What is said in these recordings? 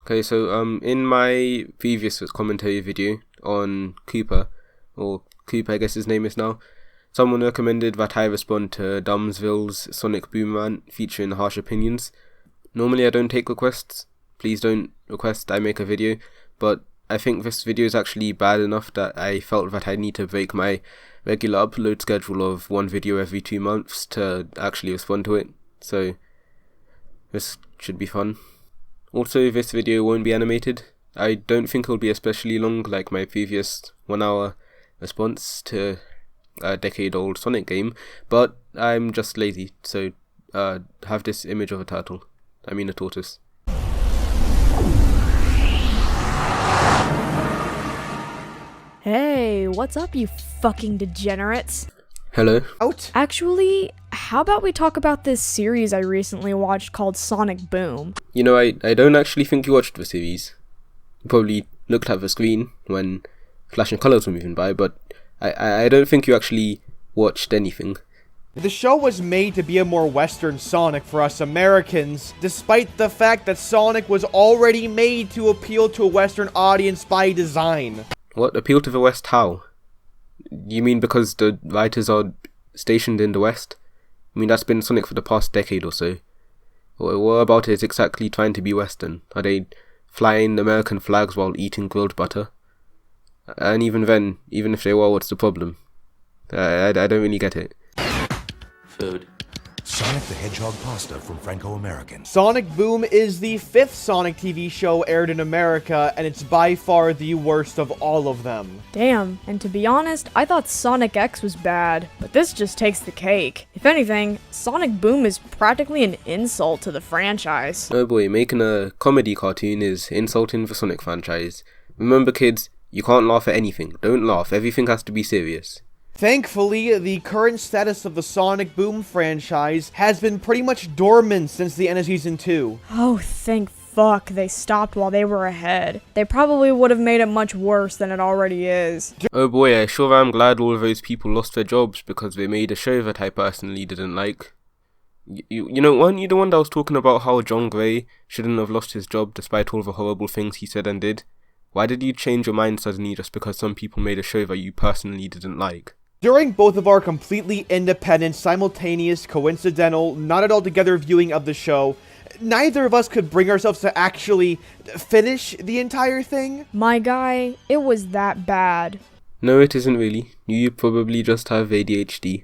Okay, so in my previous commentary video on Cooper, or Cooper I guess his name is now, someone recommended that I respond to Dumbsville's Sonic Boom Rant featuring harsh opinions. Normally I don't take requests, please don't request I make a video, but I think this video is actually bad enough that I felt that I need to break my regular upload schedule of one video every 2 months to actually respond to it, so this should be fun. Also, this video won't be animated. I don't think it'll be especially long like my previous 1 hour response to a decade-old Sonic game, but I'm just lazy, so have this image of a turtle. I mean a tortoise. Hey, what's up, you fucking degenerates? Hello? Out. Actually, how about we talk about this series I recently watched called Sonic Boom? You know, I don't actually think you watched the series. You probably looked at the screen when flashing colours were moving by, but I don't think you actually watched anything. The show was made to be a more Western Sonic for us Americans, despite the fact that Sonic was already made to appeal to a Western audience by design. What? Appeal to the West how? You mean because the writers are stationed in the West? I mean, that's been Sonic for the past decade or so. What about it is exactly trying to be Western? Are they flying American flags while eating grilled butter? And even then, even if they were, what's the problem? I don't really get it. Food. Sonic the Hedgehog pasta from Franco-American. Sonic Boom is the 5th Sonic TV show aired in America, and it's by far the worst of all of them. Damn, and to be honest, I thought Sonic X was bad, but this just takes the cake. If anything, Sonic Boom is practically an insult to the franchise. Oh boy, making a comedy cartoon is insulting the Sonic franchise. Remember kids, you can't laugh at anything. Don't laugh, everything has to be serious. Thankfully, the current status of the Sonic Boom franchise has been pretty much dormant since the end of Season 2. Oh, thank fuck they stopped while they were ahead. They probably would have made it much worse than it already is. Oh boy, I sure am glad all of those people lost their jobs because they made a show that I personally didn't like. You know, weren't you the one that was talking about how John Gray shouldn't have lost his job despite all the horrible things he said and did? Why did you change your mind suddenly just because some people made a show that you personally didn't like? During both of our completely independent, simultaneous, coincidental, not at all together viewing of the show, neither of us could bring ourselves to actually finish the entire thing. My guy, it was that bad. No, it isn't really. You probably just have ADHD.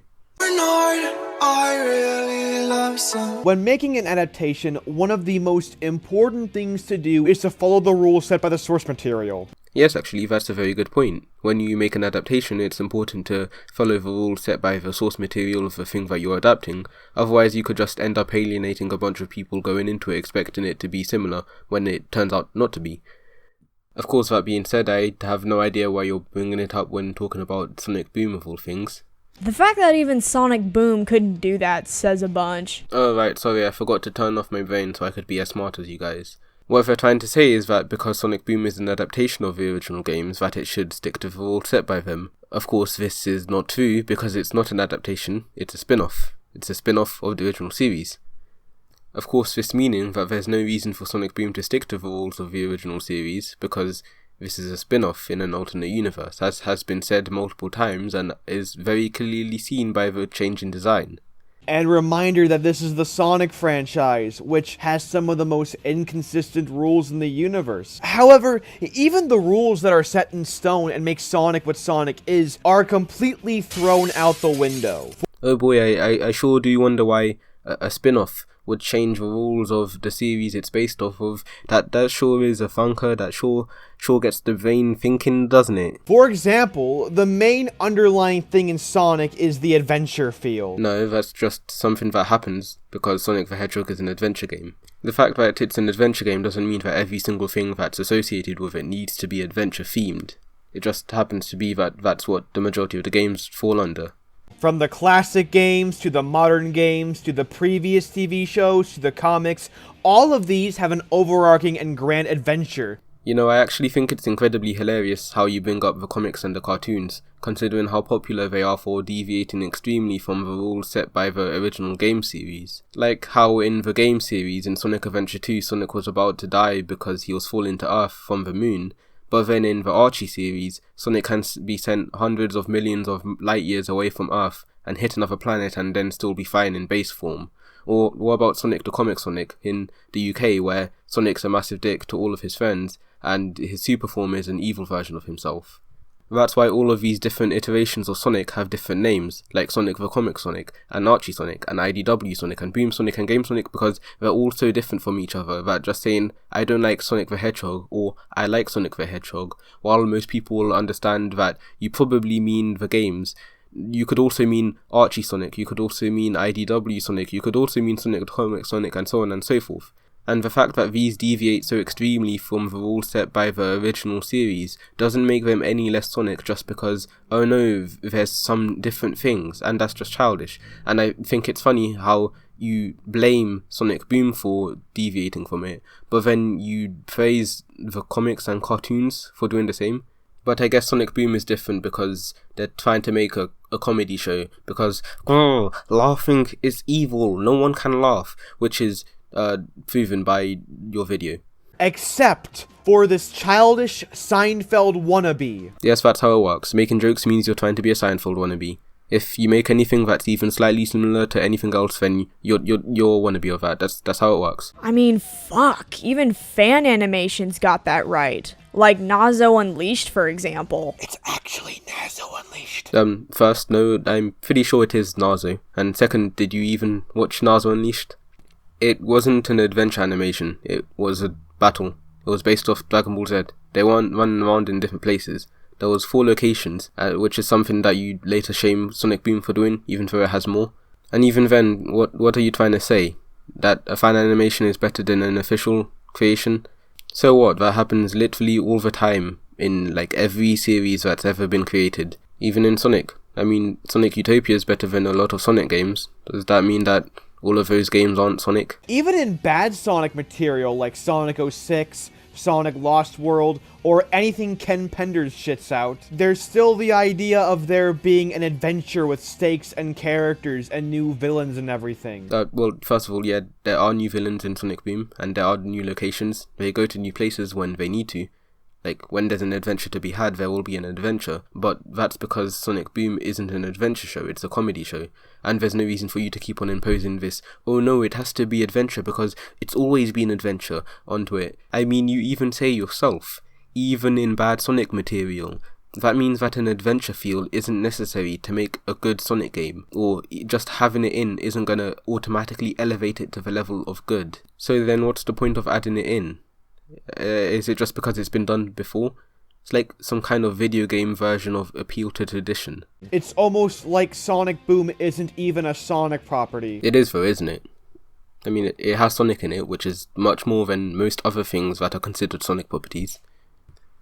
When making an adaptation, one of the most important things to do is to follow the rules set by the source material. Yes, actually, that's a very good point. When you make an adaptation, it's important to follow the rules set by the source material of the thing that you're adapting. Otherwise, you could just end up alienating a bunch of people going into it expecting it to be similar when it turns out not to be. Of course, that being said, I have no idea why you're bringing it up when talking about Sonic Boom of all things. The fact that even Sonic Boom couldn't do that says a bunch. Oh right, sorry, I forgot to turn off my brain so I could be as smart as you guys. What they're trying to say is that because Sonic Boom is an adaptation of the original games, that it should stick to the rules set by them. Of course, this is not true because it's not an adaptation, it's a spin-off. It's a spin-off of the original series. Of course, this meaning that there's no reason for Sonic Boom to stick to the rules of the original series because this is a spin-off in an alternate universe, as has been said multiple times and is very clearly seen by the change in design. And reminder that this is the Sonic franchise, which has some of the most inconsistent rules in the universe. However, even the rules that are set in stone and make Sonic what Sonic is are completely thrown out the window. Oh boy, I sure do wonder why a spin-off would change the rules of the series it's based off of. That sure is a thunker, that sure gets the brain thinking, doesn't it? For example, the main underlying thing in Sonic is the adventure feel. No, that's just something that happens because Sonic the Hedgehog is an adventure game. The fact that it's an adventure game doesn't mean that every single thing that's associated with it needs to be adventure themed. It just happens to be that that's what the majority of the games fall under. From the classic games, to the modern games, to the previous TV shows, to the comics, all of these have an overarching and grand adventure. You know, I actually think it's incredibly hilarious how you bring up the comics and the cartoons, considering how popular they are for deviating extremely from the rules set by the original game series. Like how in the game series in Sonic Adventure 2, Sonic was about to die because he was falling to Earth from the moon, but then in the Archie series, Sonic can be sent hundreds of millions of light years away from Earth and hit another planet and then still be fine in base form. Or what about Sonic the Comic Sonic in the UK, where Sonic's a massive dick to all of his friends and his super form is an evil version of himself. That's why all of these different iterations of Sonic have different names, like Sonic the Comic Sonic, and Archie Sonic, and IDW Sonic, and Boom Sonic, and Game Sonic, because they're all so different from each other that just saying, I don't like Sonic the Hedgehog, or I like Sonic the Hedgehog, while most people will understand that you probably mean the games, you could also mean Archie Sonic, you could also mean IDW Sonic, you could also mean Sonic the Comic Sonic, and so on and so forth. And the fact that these deviate so extremely from the rules set by the original series doesn't make them any less Sonic just because, oh no, there's some different things, and that's just childish. And I think it's funny how you blame Sonic Boom for deviating from it, but then you praise the comics and cartoons for doing the same. But I guess Sonic Boom is different because they're trying to make a comedy show, because, laughing is evil, no one can laugh, which is proven by your video. Except for this childish Seinfeld wannabe. Yes, that's how it works. Making jokes means you're trying to be a Seinfeld wannabe. If you make anything that's even slightly similar to anything else, then you're wannabe of that. That's how it works. I mean, fuck, even fan animations got that right. Like Nazo Unleashed, for example. It's actually Nazo Unleashed. First, no, I'm pretty sure it is Nazo. And second, did you even watch Nazo Unleashed? It wasn't an adventure animation, it was a battle. It was based off Dragon Ball Z. They weren't running around in different places. There was 4 locations, which is something that you later shame Sonic Boom for doing, even though it has more. And even then, what are you trying to say? That a fan animation is better than an official creation? So what, that happens literally all the time in like every series that's ever been created. Even in Sonic. I mean, Sonic Utopia is better than a lot of Sonic games. Does that mean that all of those games aren't Sonic? Even in bad Sonic material like Sonic 06, Sonic Lost World, or anything Ken Penders shits out, there's still the idea of there being an adventure with stakes and characters and new villains and everything. Well, first of all, yeah, there are new villains in Sonic Boom, and there are new locations. They go to new places when they need to. Like, when there's an adventure to be had, there will be an adventure. But that's because Sonic Boom isn't an adventure show, it's a comedy show. And there's no reason for you to keep on imposing this, oh no, it has to be adventure because it's always been adventure onto it. I mean, you even say yourself, even in bad Sonic material, that means that an adventure feel isn't necessary to make a good Sonic game, or just having it in isn't gonna automatically elevate it to the level of good. So then what's the point of adding it in? Is it just because it's been done before? It's like some kind of video game version of appeal to tradition. It's almost like Sonic Boom isn't even a Sonic property. It is though, isn't it? I mean, it has Sonic in it, which is much more than most other things that are considered Sonic properties.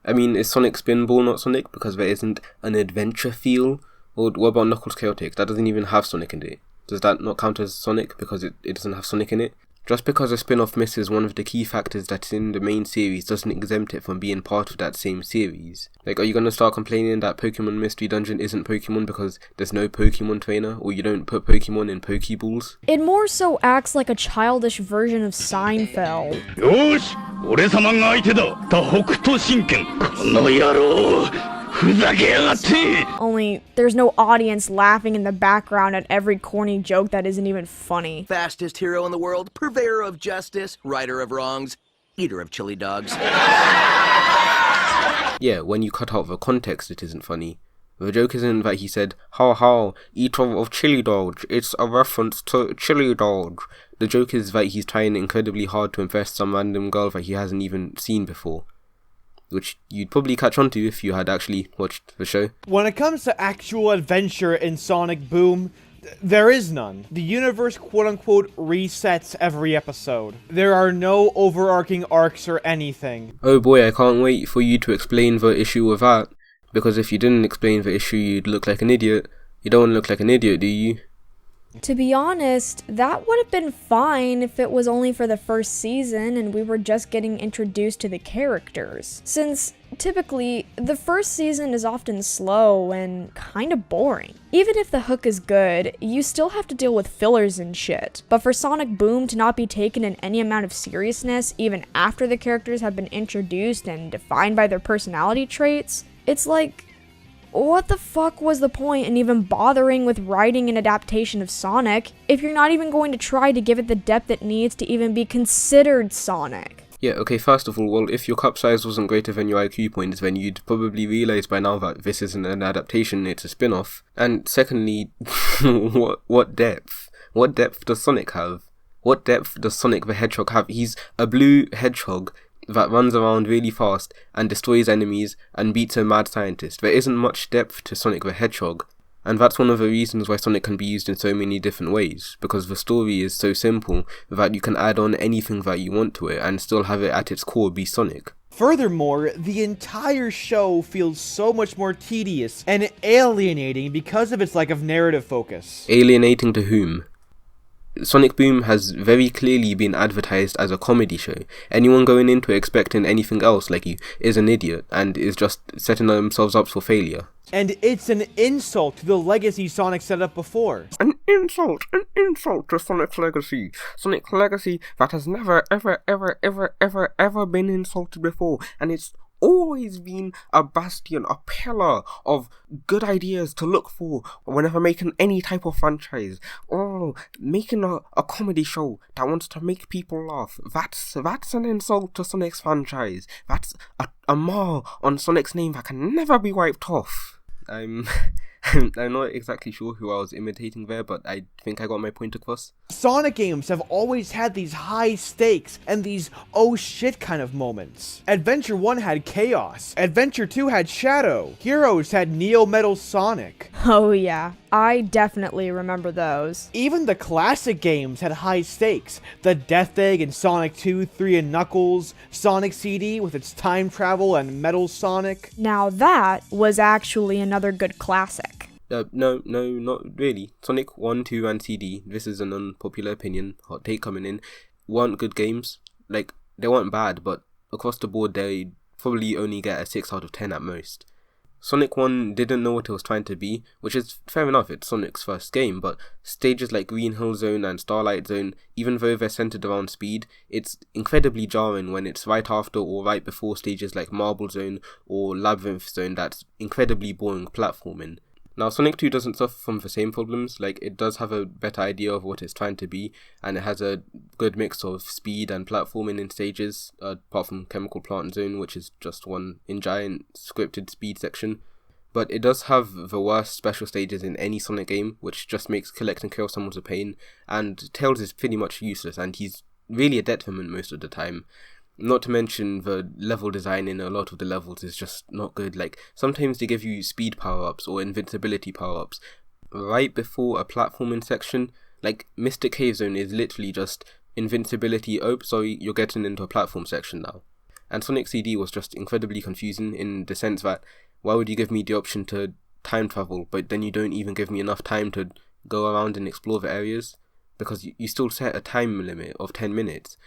I mean, is Sonic Spinball not Sonic because there isn't an adventure feel? Or what about Knuckles Chaotix? That doesn't even have Sonic in it. Does that not count as Sonic because it doesn't have Sonic in it? Just because a spin-off misses one of the key factors that's in the main series doesn't exempt it from being part of that same series. Like, are you gonna start complaining that Pokemon Mystery Dungeon isn't Pokemon because there's no Pokemon trainer, or you don't put Pokemon in Pokeballs? It more so acts like a childish version of Seinfeld. よし、俺様が相手だ。だ北斗神拳。この野郎。 Only, there's no audience laughing in the background at every corny joke that isn't even funny. Fastest hero in the world, purveyor of justice, righter of wrongs, eater of chili dogs. Yeah, when you cut out the context, it isn't funny. The joke isn't that he said, ha ha, eater of chili dogs, it's a reference to chili dog. The joke is that he's trying incredibly hard to impress some random girl that he hasn't even seen before. Which you'd probably catch on to if you had actually watched the show. When it comes to actual adventure in Sonic Boom, there is none. The universe quote-unquote resets every episode. There are no overarching arcs or anything. Oh boy, I can't wait for you to explain the issue with that. Because if you didn't explain the issue, you'd look like an idiot. You don't want to look like an idiot, do you? To be honest, that would have been fine if it was only for the first season and we were just getting introduced to the characters, since typically the first season is often slow and kind of boring. Even if the hook is good, you still have to deal with fillers and shit, but for Sonic Boom to not be taken in any amount of seriousness even after the characters have been introduced and defined by their personality traits, it's like, what the fuck was the point in even bothering with writing an adaptation of Sonic if you're not even going to try to give it the depth it needs to even be considered Sonic? Yeah, okay, first of all, well, if your cup size wasn't greater than your IQ points, then you'd probably realise by now that this isn't an adaptation, it's a spin-off. And secondly, what depth? What depth does Sonic have? What depth does Sonic the Hedgehog have? He's a blue hedgehog that runs around really fast and destroys enemies and beats a mad scientist. There isn't much depth to Sonic the Hedgehog, and that's one of the reasons why Sonic can be used in so many different ways, because the story is so simple that you can add on anything that you want to it and still have it at its core be Sonic. Furthermore, the entire show feels so much more tedious and alienating because of its lack of narrative focus. Alienating to whom? Sonic Boom has very clearly been advertised as a comedy show. Anyone going into it expecting anything else like you is an idiot and is just setting themselves up for failure. And it's an insult to the legacy Sonic set up before. An insult to Sonic's legacy. Sonic's legacy that has never ever been insulted before, and it's always been a bastion, a pillar of good ideas to look for whenever making any type of franchise. Oh, making a comedy show that wants to make people laugh. That's an insult to Sonic's franchise. That's a mar on Sonic's name that can never be wiped off. I'm not exactly sure who I was imitating there, but I think I got my point across. Sonic games have always had these high stakes and these oh shit kind of moments. Adventure 1 had Chaos. Adventure 2 had Shadow. Heroes had Neo Metal Sonic. Oh yeah, I definitely remember those. Even the classic games had high stakes. The Death Egg in Sonic 2, 3, and Knuckles. Sonic CD with its time travel and Metal Sonic. Now that was actually another good classic. No, not really. Sonic 1, 2, and CD, this is an unpopular opinion, hot take coming in, weren't good games. Like, they weren't bad, but across the board, they probably only get a 6 out of 10 at most. Sonic 1 didn't know what it was trying to be, which is fair enough, it's Sonic's first game, but stages like Green Hill Zone and Starlight Zone, even though they're centered around speed, it's incredibly jarring when it's right after or right before stages like Marble Zone or Labyrinth Zone that's incredibly boring platforming. Now, Sonic 2 doesn't suffer from the same problems. Like, it does have a better idea of what it's trying to be, and it has a good mix of speed and platforming in stages, apart from Chemical Plant Zone, which is just one giant scripted speed section. But it does have the worst special stages in any Sonic game, which just makes collect and kill someone a pain, and Tails is pretty much useless, and he's really a detriment most of the time. Not to mention the level design in a lot of the levels is just not good. Like, sometimes they give you speed power-ups or invincibility power-ups right before a platforming section. Like, Mystic Cave Zone is literally just invincibility, sorry, you're getting into a platform section now. And Sonic CD was just incredibly confusing in the sense that, why would you give me the option to time travel, but then you don't even give me enough time to go around and explore the areas? Because you still set a time limit of 10 minutes.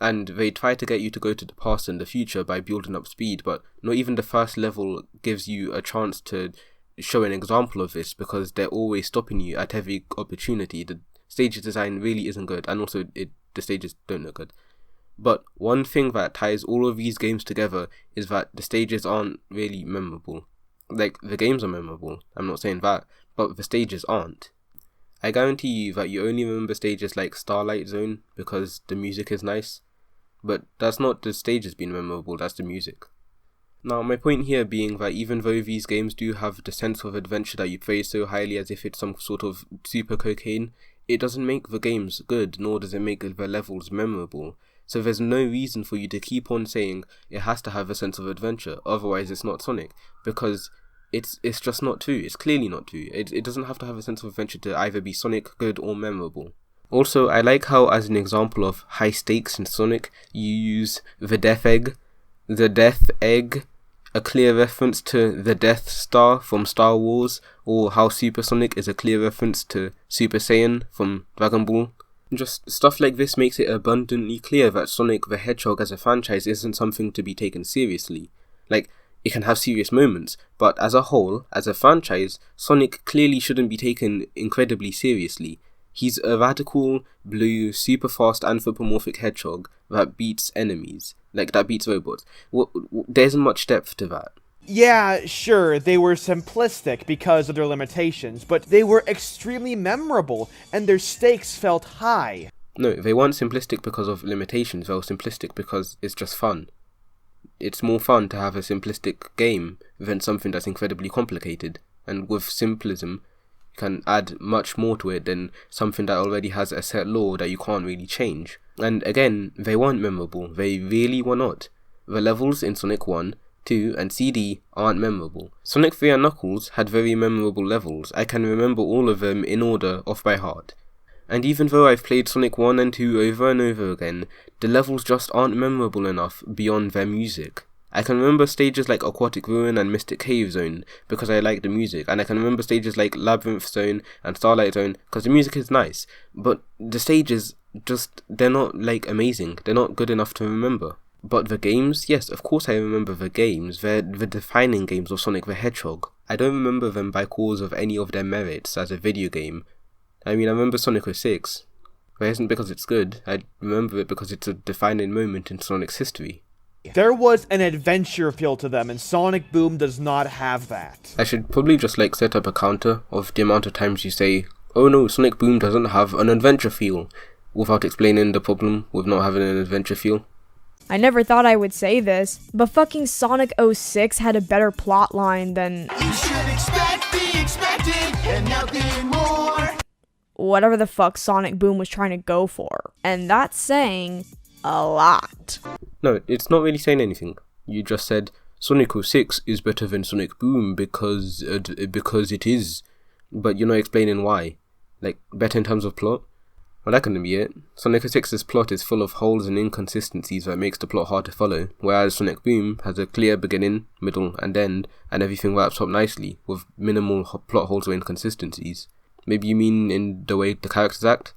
And they try to get you to go to the past and the future by building up speed, but not even the first level gives you a chance to show an example of this, because they're always stopping you at every opportunity. The stage design really isn't good, and also the stages don't look good. But one thing that ties all of these games together is that the stages aren't really memorable. Like, the games are memorable, I'm not saying that, but the stages aren't. I guarantee you that you only remember stages like Starlight Zone because the music is nice. But that's not the stages being memorable, that's the music. Now, my point here being that even though these games do have the sense of adventure that you praise so highly as if it's some sort of super cocaine, it doesn't make the games good, nor does it make the levels memorable. So there's no reason for you to keep on saying it has to have a sense of adventure, otherwise it's not Sonic, because it's just not true. It's clearly not true. It doesn't have to have a sense of adventure to either be Sonic, good, or memorable. Also, I like how, as an example of high stakes in Sonic, you use the Death Egg. The Death Egg, a clear reference to the Death Star from Star Wars, or how Supersonic is a clear reference to Super Saiyan from Dragon Ball. Just stuff like this makes it abundantly clear that Sonic the Hedgehog as a franchise isn't something to be taken seriously. Like, it can have serious moments, but as a whole, as a franchise, Sonic clearly shouldn't be taken incredibly seriously. He's a radical, blue, super fast anthropomorphic hedgehog that beats enemies. Like, that beats robots. There isn't much depth to that. Yeah, sure, they were simplistic because of their limitations, but they were extremely memorable, and their stakes felt high. No, they weren't simplistic because of limitations, they were simplistic because it's just fun. It's more fun to have a simplistic game than something that's incredibly complicated, and with simplism, you can add much more to it than something that already has a set lore that you can't really change. And again, they weren't memorable, they really were not. The levels in Sonic 1, 2, and CD aren't memorable. Sonic 3 and Knuckles had very memorable levels. I can remember all of them in order off by heart. And even though I've played Sonic 1 and 2 over and over again, the levels just aren't memorable enough beyond their music. I can remember stages like Aquatic Ruin and Mystic Cave Zone because I like the music, and I can remember stages like Labyrinth Zone and Starlight Zone because the music is nice, but the stages they're not like amazing, they're not good enough to remember. But the games, yes, of course I remember the games, they're the defining games of Sonic the Hedgehog. I don't remember them by cause of any of their merits as a video game. I mean, I remember Sonic 06, but it isn't because it's good, I remember it because it's a defining moment in Sonic's history. There was an adventure feel to them, and Sonic Boom does not have that. I should probably just set up a counter of the amount of times you say, oh no, Sonic Boom doesn't have an adventure feel, without explaining the problem with not having an adventure feel. I never thought I would say this, but fucking Sonic 06 had a better plot line than... You should expect the expected and nothing more. Whatever the fuck Sonic Boom was trying to go for. And that's saying a lot. No, it's not really saying anything. You just said Sonic 06 is better than Sonic Boom because it is. But you're not explaining why. Like, better in terms of plot? Well, that couldn't be it. Sonic 06's plot is full of holes and inconsistencies that makes the plot hard to follow, whereas Sonic Boom has a clear beginning, middle, and end, and everything wraps up nicely, with minimal plot holes or inconsistencies. Maybe you mean in the way the characters act?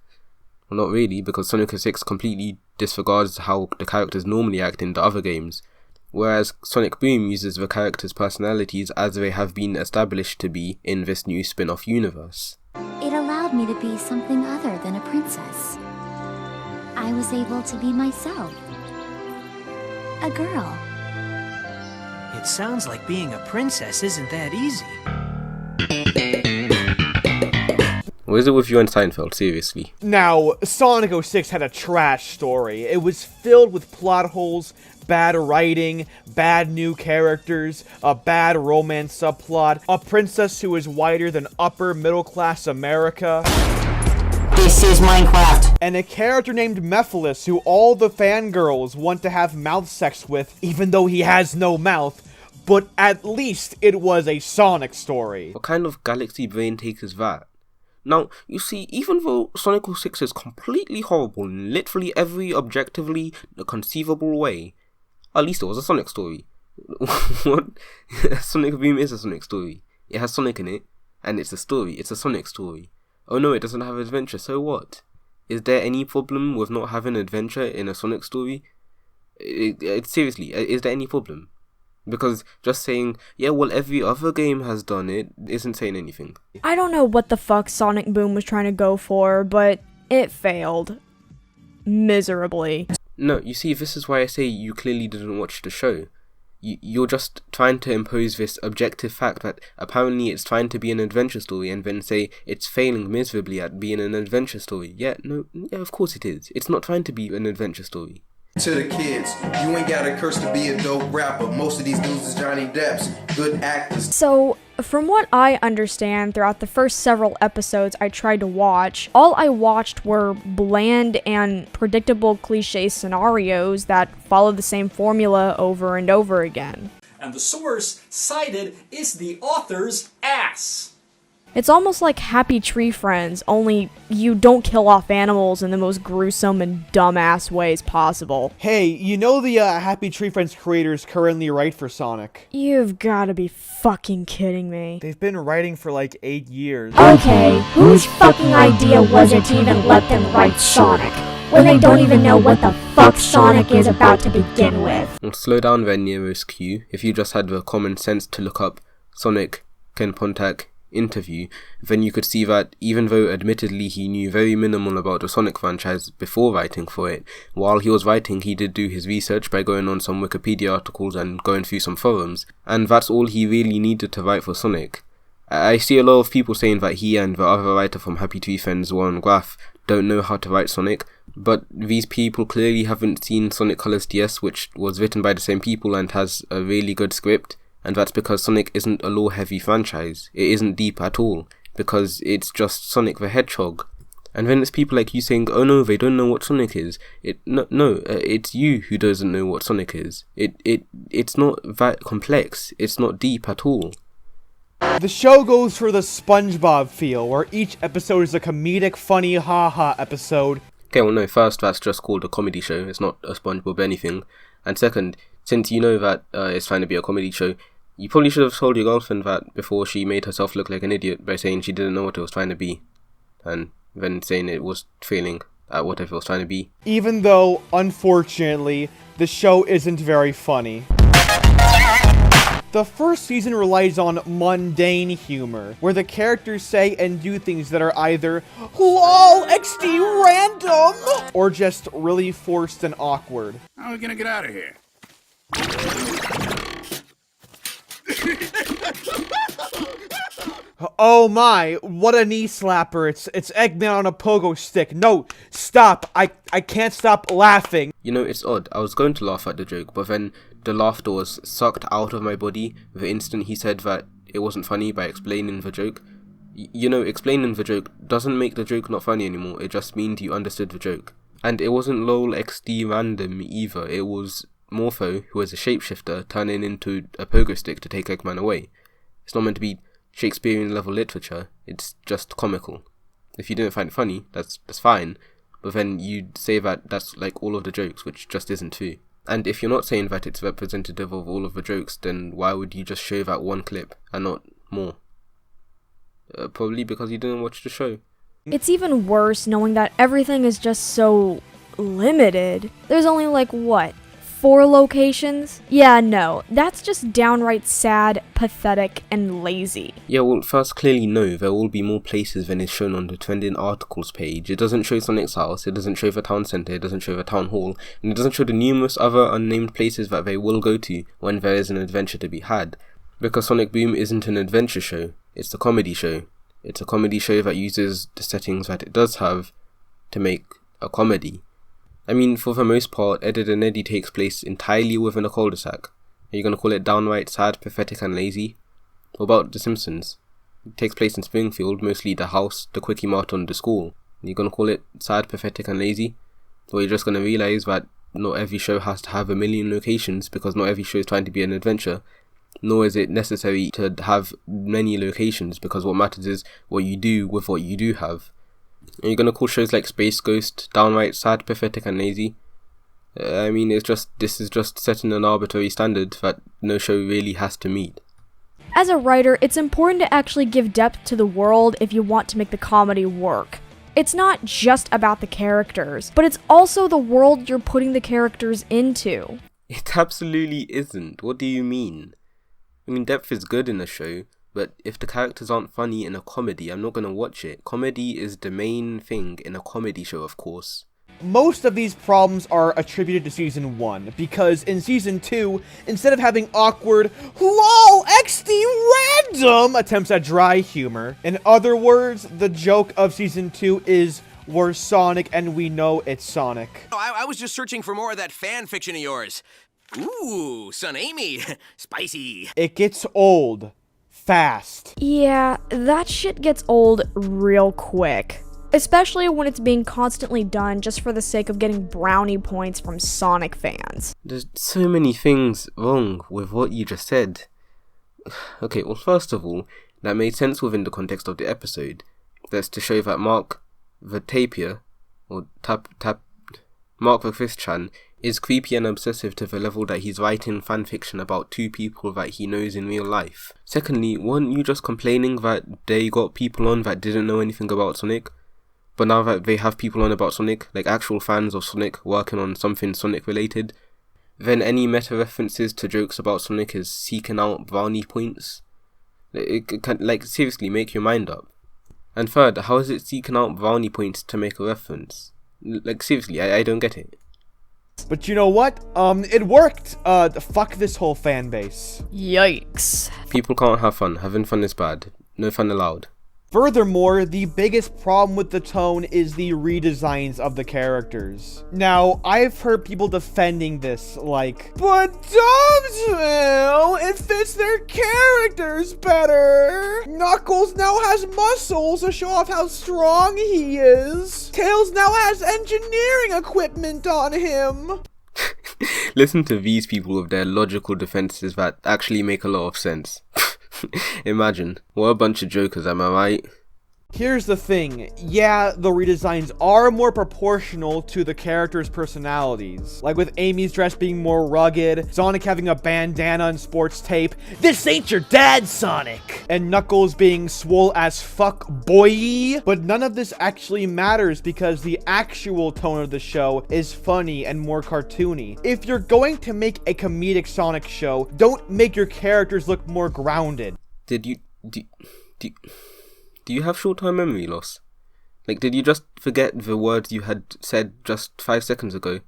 Well, not really, because Sonic 06 completely disregards how the characters normally act in the other games, whereas Sonic Boom uses the characters' personalities as they have been established to be in this new spin-off universe. It allowed me to be something other than a princess. I was able to be myself. A girl. It sounds like being a princess isn't that easy. What is it with you and Seinfeld, seriously? Now, Sonic 06 had a trash story. It was filled with plot holes, bad writing, bad new characters, a bad romance subplot, a princess who is whiter than upper middle class America. This is Minecraft. And a character named Mephiles who all the fangirls want to have mouth sex with, even though he has no mouth. But at least it was a Sonic story. What kind of galaxy brain take is that? Now, you see, even though Sonic 06 is completely horrible in literally every objectively conceivable way, at least it was a Sonic story. What? Sonic Boom is a Sonic story. It has Sonic in it, and it's a story. It's a Sonic story. Oh no, it doesn't have adventure, so what? Is there any problem with not having adventure in a Sonic story? Seriously, is there any problem? Because just saying, yeah, well, every other game has done it, isn't saying anything. I don't know what the fuck Sonic Boom was trying to go for, but it failed. Miserably. No, you see, this is why I say you clearly didn't watch the show. You're just trying to impose this objective fact that apparently it's trying to be an adventure story and then say it's failing miserably at being an adventure story. Yeah, of course it is. It's not trying to be an adventure story. To the kids, you ain't got a curse to be a dope rapper. Most of these dudes is Johnny Depp's, good actors. So, from what I understand, throughout the first several episodes I tried to watch, all I watched were bland and predictable cliche scenarios that follow the same formula over and over again. And the source cited is the author's ass. It's almost like Happy Tree Friends, only you don't kill off animals in the most gruesome and dumbass ways possible. Hey, you know the Happy Tree Friends creators currently write for Sonic. You've gotta be fucking kidding me. They've been writing for like 8 years. Okay, whose fucking idea was it to even let them write Sonic, when they don't even know what the fuck Sonic is about to begin with? Well, slow down there, Nero's Q. If you just had the common sense to look up Sonic Ken Pontac interview, then you could see that even though admittedly he knew very minimal about the Sonic franchise before writing for it, while he was writing he did do his research by going on some Wikipedia articles and going through some forums, and that's all he really needed to write for Sonic. I see a lot of people saying that he and the other writer from Happy Tree Friends, Warren Graff, don't know how to write Sonic, but these people clearly haven't seen Sonic Colors DS, which was written by the same people and has a really good script. And that's because Sonic isn't a lore-heavy franchise. It isn't deep at all, because it's just Sonic the Hedgehog. And then there's people like you saying, oh no, they don't know what Sonic is. It's you who doesn't know what Sonic is. It's not that complex. It's not deep at all. The show goes for the SpongeBob feel, where each episode is a comedic, funny, haha episode. Okay, well no, first, that's just called a comedy show. It's not a SpongeBob anything. And second, since you know that it's trying to be a comedy show, you probably should have told your girlfriend that before she made herself look like an idiot by saying she didn't know what it was trying to be, and then saying it was failing at whatever it was trying to be. Even though, unfortunately, the show isn't very funny. The first season relies on mundane humor, where the characters say and do things that are either LOL XD random, or just really forced and awkward. How are we gonna get out of here? Oh my, what a knee slapper. It's Eggman on a pogo stick. No, stop. I can't stop laughing. You know, it's odd. I was going to laugh at the joke, but then the laughter was sucked out of my body the instant he said that it wasn't funny by explaining the joke. You know, explaining the joke doesn't make the joke not funny anymore. It just means you understood the joke. And it wasn't LOL XD random either. It was Morpho, who was a shapeshifter, turning into a pogo stick to take Eggman away. It's not meant to be Shakespearean level literature, it's just comical. If you didn't find it funny, that's fine, but then you'd say that that's like all of the jokes, which just isn't true. And if you're not saying that it's representative of all of the jokes, then why would you just show that one clip and not more? Probably because you didn't watch the show. It's even worse knowing that everything is just so limited. There's only like, what, 4 locations? Yeah, no, that's just downright sad, pathetic, and lazy. Yeah, well, first, clearly no, there will be more places than is shown on the trending articles page. It doesn't show Sonic's house, it doesn't show the town centre, it doesn't show the town hall, and it doesn't show the numerous other unnamed places that they will go to when there is an adventure to be had. Because Sonic Boom isn't an adventure show, it's a comedy show. It's a comedy show that uses the settings that it does have to make a comedy. I mean, for the most part, Ed, Edd n Eddy takes place entirely within a cul-de-sac. Are you going to call it downright sad, pathetic and lazy? What about The Simpsons? It takes place in Springfield, mostly the house, the Quickie Mart and the school. Are you going to call it sad, pathetic and lazy? Or you're just going to realise that not every show has to have a million locations because not every show is trying to be an adventure, nor is it necessary to have many locations because what matters is what you do with what you do have. Are you going to call shows like Space Ghost downright sad, pathetic and lazy? I mean, this is just setting an arbitrary standard that no show really has to meet. As a writer, it's important to actually give depth to the world if you want to make the comedy work. It's not just about the characters, but it's also the world you're putting the characters into. It absolutely isn't. What do you mean? I mean, depth is good in a show, but if the characters aren't funny in a comedy, I'm not going to watch it. Comedy is the main thing in a comedy show, of course. Most of these problems are attributed to Season 1, because in Season 2, instead of having awkward, LOL XD random attempts at dry humor, in other words, the joke of Season 2 is, we're Sonic and we know it's Sonic. I was just searching for more of that fan fiction of yours. Ooh, Son Amy, spicy. It gets old. Fast. Yeah, that shit gets old real quick. Especially when it's being constantly done just for the sake of getting brownie points from Sonic fans. There's so many things wrong with what you just said. Okay, well, first of all, that made sense within the context of the episode. That's to show that Mark the Tapir, or Mark the 5th-chan, is creepy and obsessive to the level that he's writing fanfiction about two people that he knows in real life. Secondly, weren't you just complaining that they got people on that didn't know anything about Sonic? But now that they have people on about Sonic, like actual fans of Sonic working on something Sonic related, then any meta references to jokes about Sonic is seeking out brownie points? It can, like, seriously, make your mind up. And third, how is it seeking out brownie points to make a reference? Like, seriously, I don't get it. But you know what? It worked. Fuck this whole fan base. Yikes. People can't have fun. Having fun is bad. No fun allowed. Furthermore, the biggest problem with the tone is the redesigns of the characters. Now, I've heard people defending this, like, but Dumbsville, it fits their characters better. Knuckles now has muscles to show off how strong he is. Tails now has engineering equipment on him. Listen to these people with their logical defenses that actually make a lot of sense. Imagine, what a bunch of jokers, am I right? Here's the thing, yeah, the redesigns are more proportional to the characters' personalities. Like with Amy's dress being more rugged, Sonic having a bandana and sports tape, "This ain't your dad, Sonic!" And Knuckles being swole as fuck, boy! But none of this actually matters because the actual tone of the show is funny and more cartoony. If you're going to make a comedic Sonic show, don't make your characters look more grounded. Do you have short-term memory loss? Like, did you just forget the words you had said just 5 seconds ago?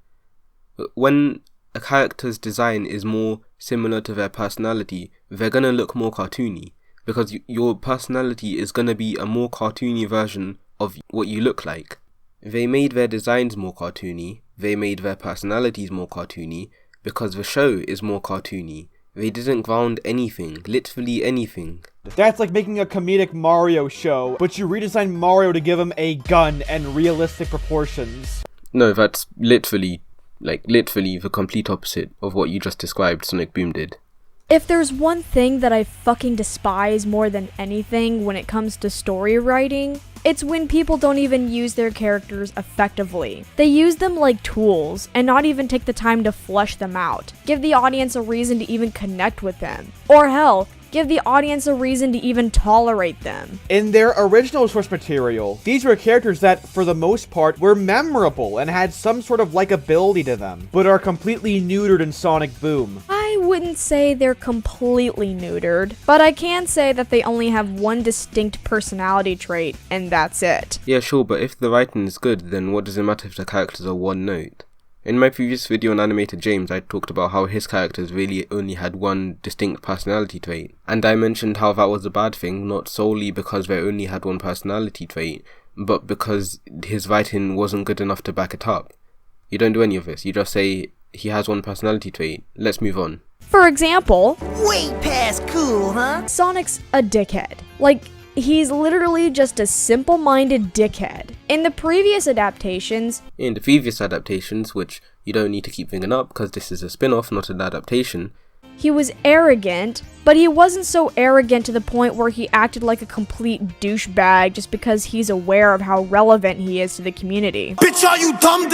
When a character's design is more similar to their personality, they're gonna look more cartoony. Because your personality is gonna be a more cartoony version of what you look like. They made their designs more cartoony, they made their personalities more cartoony, because the show is more cartoony. They didn't ground anything, literally anything. That's like making a comedic Mario show, but you redesign Mario to give him a gun and realistic proportions. No, that's literally the complete opposite of what you just described Sonic Boom did. If there's one thing that I fucking despise more than anything when it comes to story writing, it's when people don't even use their characters effectively. They use them like tools and not even take the time to flesh them out. Give the audience a reason to even connect with them. Or hell, give the audience a reason to even tolerate them. In their original source material, these were characters that, for the most part, were memorable and had some sort of likability to them, but are completely neutered in Sonic Boom. I wouldn't say they're completely neutered, but I can say that they only have one distinct personality trait, and that's it. Yeah, sure, but if the writing is good, then what does it matter if the characters are one note? In my previous video on Animated James, I talked about how his characters really only had one distinct personality trait. And I mentioned how that was a bad thing, not solely because they only had one personality trait, but because his writing wasn't good enough to back it up. You don't do any of this, you just say, he has one personality trait, let's move on. For example, way past cool, huh? Sonic's a dickhead. Like, he's literally just a simple-minded dickhead. In the previous adaptations, which you don't need to keep bringing up because this is a spin-off, not an adaptation, he was arrogant, but he wasn't so arrogant to the point where he acted like a complete douchebag just because he's aware of how relevant he is to the community. Bitch, are you dumb?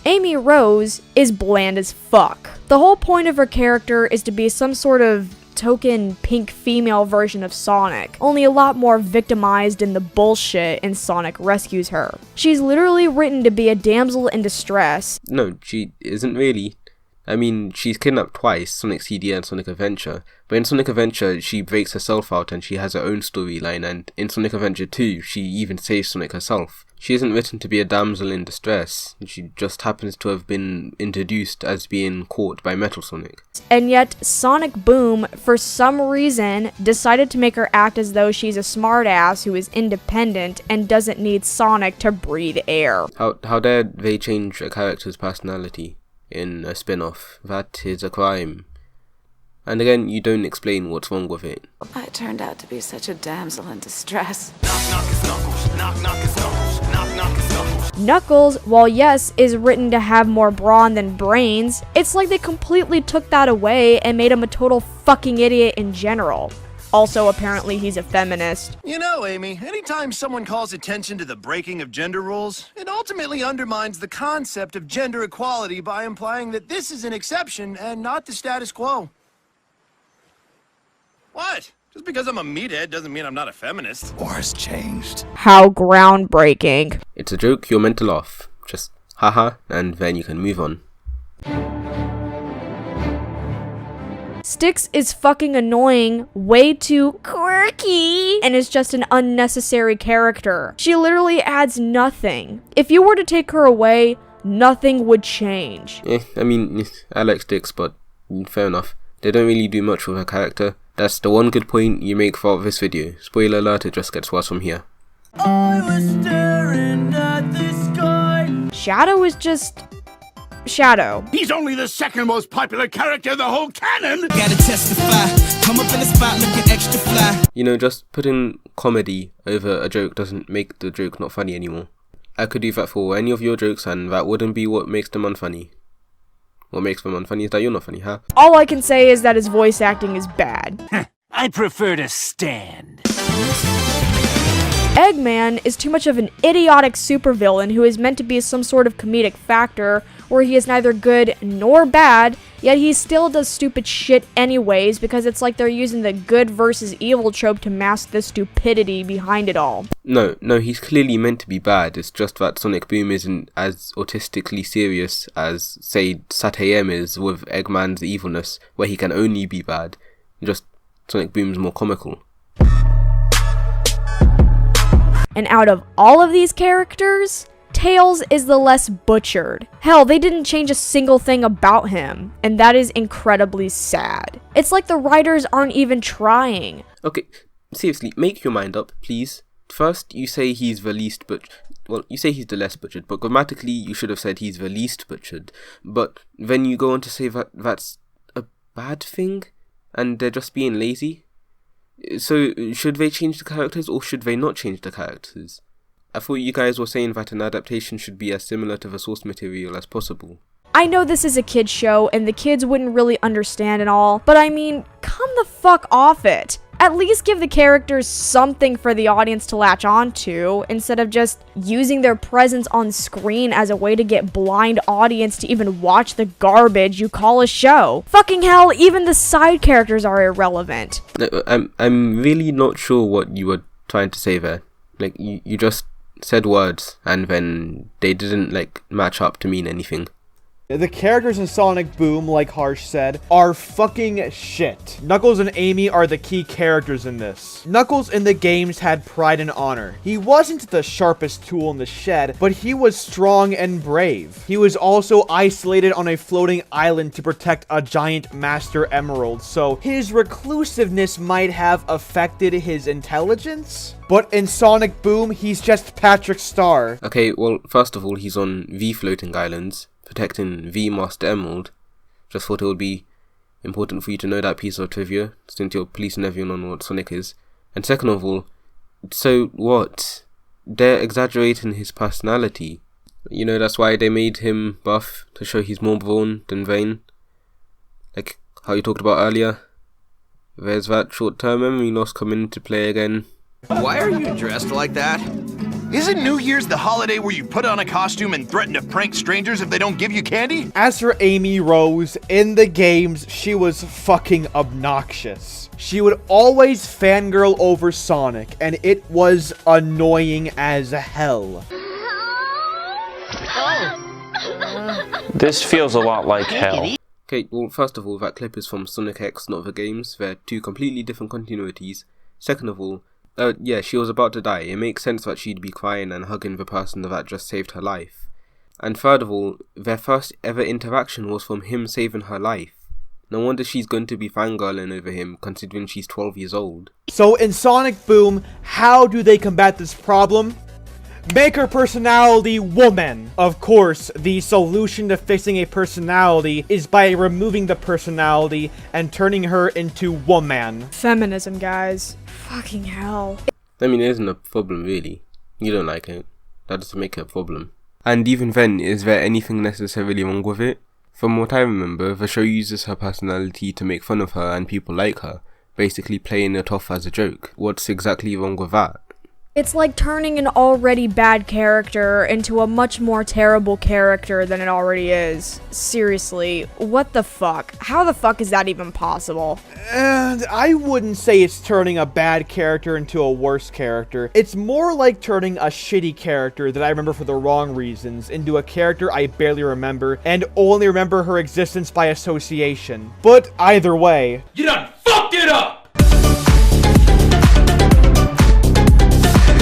Amy Rose is bland as fuck. The whole point of her character is to be some sort of token pink female version of Sonic, only a lot more victimized in the bullshit, and Sonic rescues her. She's literally written to be a damsel in distress. No, she isn't really. I mean, she's kidnapped twice, Sonic CD and Sonic Adventure, but in Sonic Adventure she breaks herself out and she has her own storyline, and in Sonic Adventure 2 she even saves Sonic herself. She isn't written to be a damsel in distress, she just happens to have been introduced as being caught by Metal Sonic. And yet, Sonic Boom, for some reason, decided to make her act as though she's a smartass who is independent and doesn't need Sonic to breathe air. How dare they change a character's personality in a spin-off? That is a crime. And again, you don't explain what's wrong with it. I turned out to be such a damsel in distress. Knuckles, while yes, is written to have more brawn than brains, it's like they completely took that away and made him a total fucking idiot in general. Also, apparently he's a feminist. You know, Amy, anytime someone calls attention to the breaking of gender rules, it ultimately undermines the concept of gender equality by implying that this is an exception and not the status quo. What? Just because I'm a meathead doesn't mean I'm not a feminist. War has changed. How groundbreaking. It's a joke, you're meant to laugh. Just haha, and then you can move on. Styx is fucking annoying, way too quirky, and is just an unnecessary character. She literally adds nothing. If you were to take her away, nothing would change. I mean, I like Styx, but fair enough. They don't really do much with her character. That's the one good point you make throughout this video. Spoiler alert, it just gets worse from here. I was staring at the sky. Shadow is just... Shadow. He's only the second most popular character in the whole canon. Gotta testify. Come up in the spot looking extra fly. You know, just putting comedy over a joke doesn't make the joke not funny anymore. I could do that for any of your jokes and that wouldn't be what makes them unfunny. What makes them unfunny is that you're not funny, huh? All I can say is that his voice acting is bad. I prefer to stand. Eggman is too much of an idiotic supervillain who is meant to be some sort of comedic factor where he is neither good nor bad, yet he still does stupid shit anyways because it's like they're using the good versus evil trope to mask the stupidity behind it all. No, he's clearly meant to be bad. It's just that Sonic Boom isn't as autistically serious as, say, Sat-AM is with Eggman's evilness, where he can only be bad. Just Sonic Boom's more comical. And out of all of these characters, Tails is the less butchered. Hell, they didn't change a single thing about him, and that is incredibly sad. It's like the writers aren't even trying. Okay, seriously, make your mind up, please. First, you say he's the least you say he's the less butchered, but grammatically you should have said he's the least butchered. But then you go on to say that that's a bad thing, and they're just being lazy. So, should they change the characters or should they not change the characters? I thought you guys were saying that an adaptation should be as similar to the source material as possible. I know this is a kid's show and the kids wouldn't really understand and all, but I mean, come the fuck off it. At least give the characters something for the audience to latch onto, instead of just using their presence on screen as a way to get blind audience to even watch the garbage you call a show. Fucking hell, even the side characters are irrelevant. I'm really not sure what you were trying to say there. Like, you just said words, and then they didn't, match up to mean anything. The characters in Sonic Boom, like Harsh said, are fucking shit. Knuckles and Amy are the key characters in this. Knuckles in the games had pride and honor. He wasn't the sharpest tool in the shed, but he was strong and brave. He was also isolated on a floating island to protect a giant Master Emerald, so his reclusiveness might have affected his intelligence? But in Sonic Boom, he's just Patrick Star. Okay, well, first of all, he's on the floating islands, protecting the Master Emerald. Just thought it would be important for you to know that piece of trivia, since you're policing everyone on what Sonic is. And second of all, so what? They're exaggerating his personality. You know, that's why they made him buff, to show he's more brawn than vain. Like how you talked about earlier. There's that short-term memory loss coming into play again. Why are you dressed like that? Isn't New Year's the holiday where you put on a costume and threaten to prank strangers if they don't give you candy? As for Amy Rose, in the games, she was fucking obnoxious. She would always fangirl over Sonic, and it was annoying as hell. This feels a lot like hell. Okay, well, first of all, that clip is from Sonic X, not the games. They're two completely different continuities. Second of all, yeah, she was about to die. It makes sense that she'd be crying and hugging the person that just saved her life. And third of all, their first ever interaction was from him saving her life. No wonder she's going to be fangirling over him, considering she's 12 years old. So in Sonic Boom, how do they combat this problem? Make her personality woman. Of course, the solution to fixing a personality is by removing the personality and turning her into woman. Feminism, guys. Fucking hell. I mean, it isn't a problem, really. You don't like it. That doesn't make it a problem. And even then, is there anything necessarily wrong with it? From what I remember, the show uses her personality to make fun of her and people like her. basically playing it off as a joke. What's exactly wrong with that? It's like turning an already bad character into a much more terrible character than it already is. Seriously, what the fuck? How the fuck is that even possible? And I wouldn't say it's turning a bad character into a worse character. It's more like turning a shitty character that I remember for the wrong reasons into a character I barely remember and only remember her existence by association. But either way, You done fucked it up!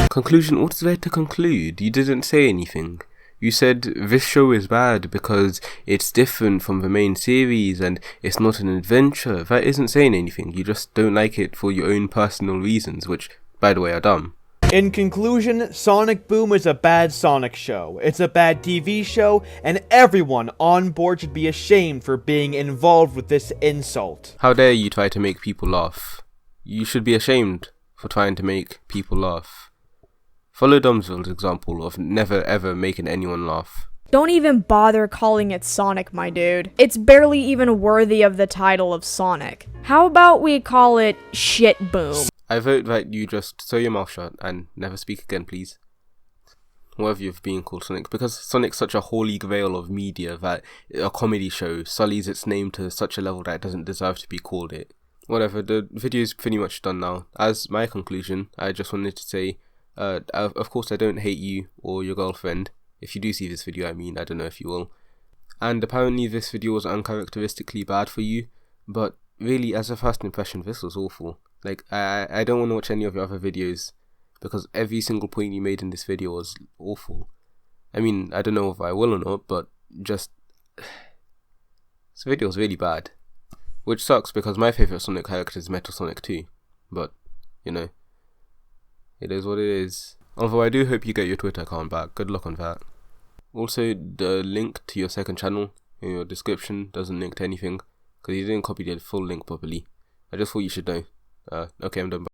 Conclusion, what's there to conclude? You didn't say anything. You said this show is bad because it's different from the main series and it's not an adventure. That isn't saying anything. You just don't like it for your own personal reasons, which, by the way, are dumb. In conclusion, Sonic Boom is a bad Sonic show. It's a bad TV show, and everyone on board should be ashamed for being involved with this insult. How dare you try to make people laugh? You should be ashamed for trying to make people laugh. Follow Dumbsville's example of never ever making anyone laugh. Don't even bother calling it Sonic, my dude. It's barely even worthy of the title of Sonic. How about we call it Shit Boom? I vote that you just throw your mouth shut and never speak again, please. Worthy of being called Sonic, because Sonic's such a holy grail of media that a comedy show sullies its name to such a level that it doesn't deserve to be called it. Whatever, the video is pretty much done now. As my conclusion, I just wanted to say, of course I don't hate you or your girlfriend. If you do see this video, I mean, I don't know if you will. And apparently this video was uncharacteristically bad for you, but really, as a first impression, this was awful. Like, I don't want to watch any of your other videos, because every single point you made in this video was awful. I mean, I don't know if I will or not, but just... this video was really bad. Which sucks, because my favourite Sonic character is Metal Sonic 2. But, you know, it is what it is. Although I do hope you get your Twitter account back. Good luck on that. Also, the link to your second channel in your description doesn't link to anything, because you didn't copy the full link properly. I just thought you should know. Okay, I'm done.